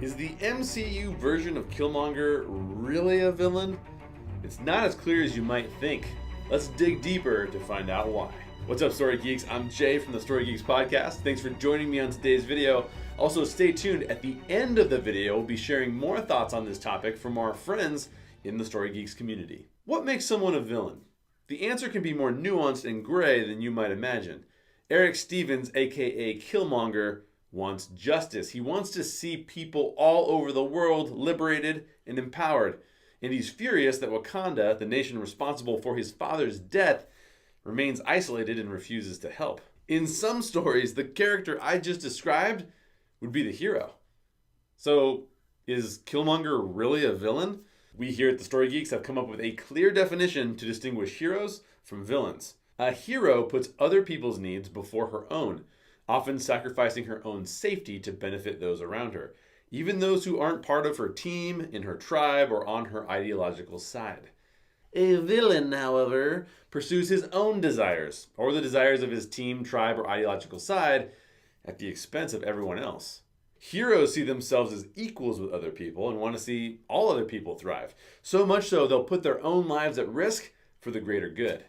Is the MCU version of Killmonger really a villain? It's not as clear as you might think. Let's dig deeper to find out why. What's up, Story Geeks? I'm Jay from the Story Geeks podcast. Thanks for joining me on today's video. Also, stay tuned. At the end of the video, we'll be sharing more thoughts on this topic from our friends in the Story Geeks community. What makes someone a villain? The answer can be more nuanced and gray than you might imagine. Eric Stevens, aka Killmonger, wants justice. He wants to see people all over the world liberated and empowered. And he's furious that Wakanda, the nation responsible for his father's death, remains isolated and refuses to help. In some stories, the character I just described would be the hero. So, is Killmonger really a villain? We here at the Story Geeks have come up with a clear definition to distinguish heroes from villains. A hero puts other people's needs before her own, often sacrificing her own safety to benefit those around her, even those who aren't part of her team, in her tribe, or on her ideological side. A villain, however, pursues his own desires, or the desires of his team, tribe, or ideological side, at the expense of everyone else. Heroes see themselves as equals with other people and want to see all other people thrive. So much so, they'll put their own lives at risk for the greater good.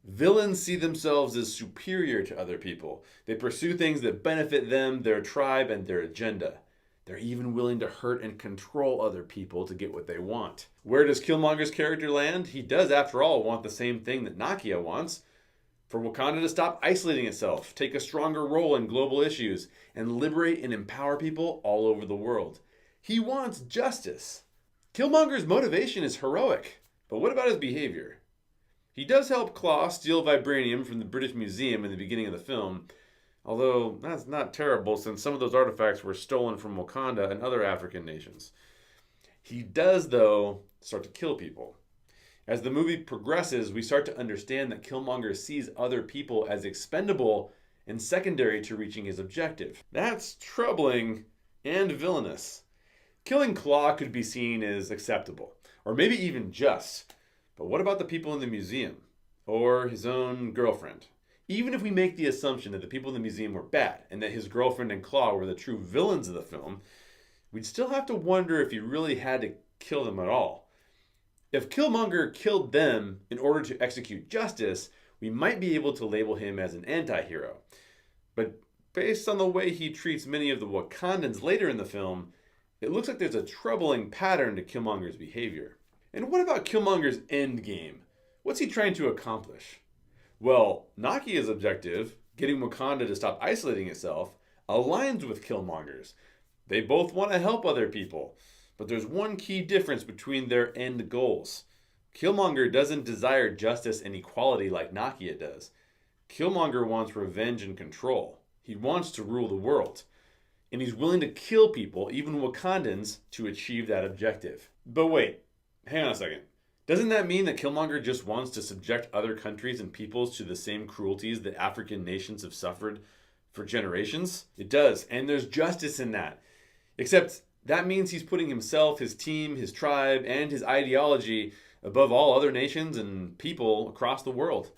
Villains see themselves as superior to other people. They pursue things that benefit them, their tribe, and their agenda. They're even willing to hurt and control other people to get what they want. Where does Killmonger's character land? He does, after all, want the same thing that Nakia wants. For Wakanda to stop isolating itself, take a stronger role in global issues, and liberate and empower people all over the world. He wants justice. Killmonger's motivation is heroic, but what about his behavior? He does help Claw steal vibranium from the British Museum in the beginning of the film, although that's not terrible since some of those artifacts were stolen from Wakanda and other African nations. He does, though, start to kill people. As the movie progresses, we start to understand that Killmonger sees other people as expendable and secondary to reaching his objective. That's troubling and villainous. Killing Claw could be seen as acceptable, or maybe even just. But what about the people in the museum? Or his own girlfriend? Even if we make the assumption that the people in the museum were bad, and that his girlfriend and Claw were the true villains of the film, we'd still have to wonder if he really had to kill them at all. If Killmonger killed them in order to execute justice, we might be able to label him as an anti-hero. But based on the way he treats many of the Wakandans later in the film, it looks like there's a troubling pattern to Killmonger's behavior. And what about Killmonger's endgame? What's he trying to accomplish? Well, Nakia's objective, getting Wakanda to stop isolating itself, aligns with Killmonger's. They both want to help other people, but there's one key difference between their end goals. Killmonger doesn't desire justice and equality like Nakia does. Killmonger wants revenge and control. He wants to rule the world. And he's willing to kill people, even Wakandans, to achieve that objective. But wait, hang on a second. Doesn't that mean that Killmonger just wants to subject other countries and peoples to the same cruelties that African nations have suffered for generations? It does, and there's justice in that. Except that means he's putting himself, his team, his tribe, and his ideology above all other nations and people across the world.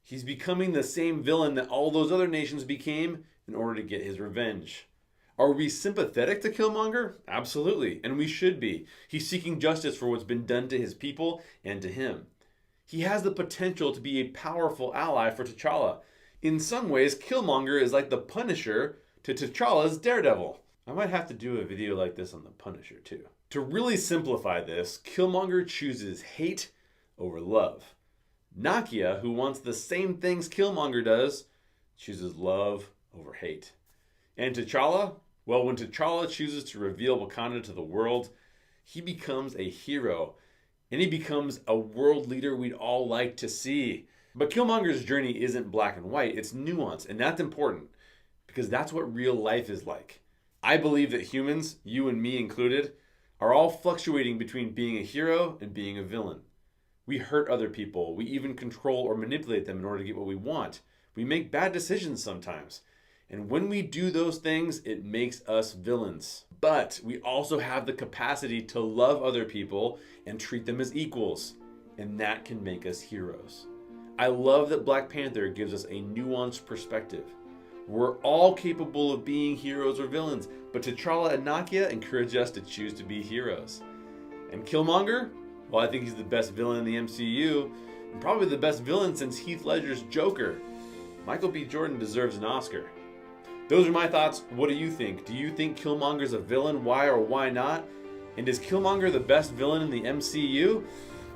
He's becoming the same villain that all those other nations became in order to get his revenge. Are we sympathetic to Killmonger? Absolutely, and we should be. He's seeking justice for what's been done to his people and to him. He has the potential to be a powerful ally for T'Challa. In some ways, Killmonger is like the Punisher to T'Challa's Daredevil. I might have to do a video like this on the Punisher too. To really simplify this, Killmonger chooses hate over love. Nakia, who wants the same things Killmonger does, chooses love over hate. And T'Challa? Well, when T'Challa chooses to reveal Wakanda to the world, he becomes a hero. And he becomes a world leader we'd all like to see. But Killmonger's journey isn't black and white, it's nuanced. And that's important, because that's what real life is like. I believe that humans, you and me included, are all fluctuating between being a hero and being a villain. We hurt other people. We even control or manipulate them in order to get what we want. We make bad decisions sometimes. And when we do those things, it makes us villains. But we also have the capacity to love other people and treat them as equals. And that can make us heroes. I love that Black Panther gives us a nuanced perspective. We're all capable of being heroes or villains, but T'Challa and Nakia encourage us to choose to be heroes. And Killmonger? Well, I think he's the best villain in the MCU, and probably the best villain since Heath Ledger's Joker. Michael B. Jordan deserves an Oscar. Those are my thoughts. What do you think? Do you think Killmonger's a villain? Why or why not? And is Killmonger the best villain in the MCU?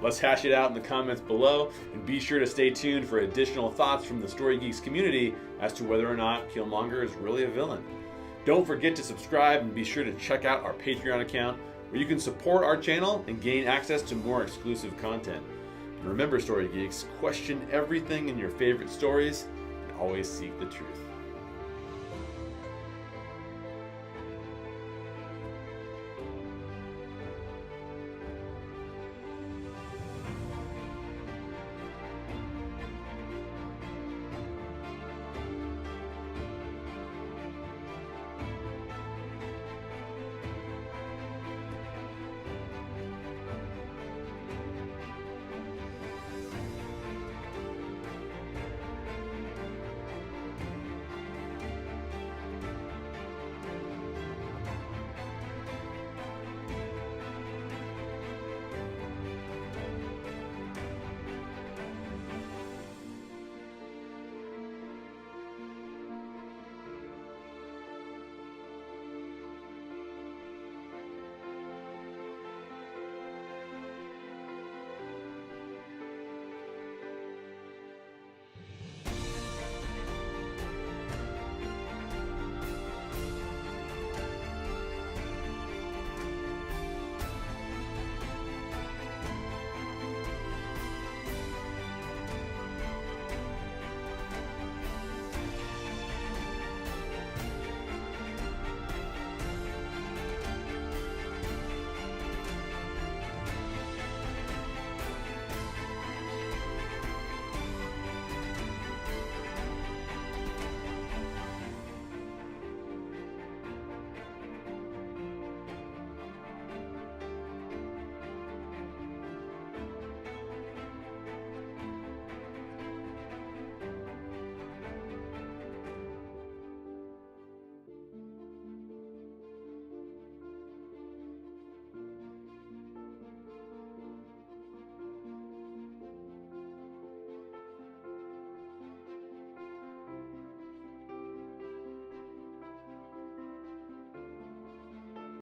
Let's hash it out in the comments below, and be sure to stay tuned for additional thoughts from the Story Geeks community as to whether or not Killmonger is really a villain. Don't forget to subscribe and be sure to check out our Patreon account where you can support our channel and gain access to more exclusive content. And remember, Story Geeks, question everything in your favorite stories and always seek the truth.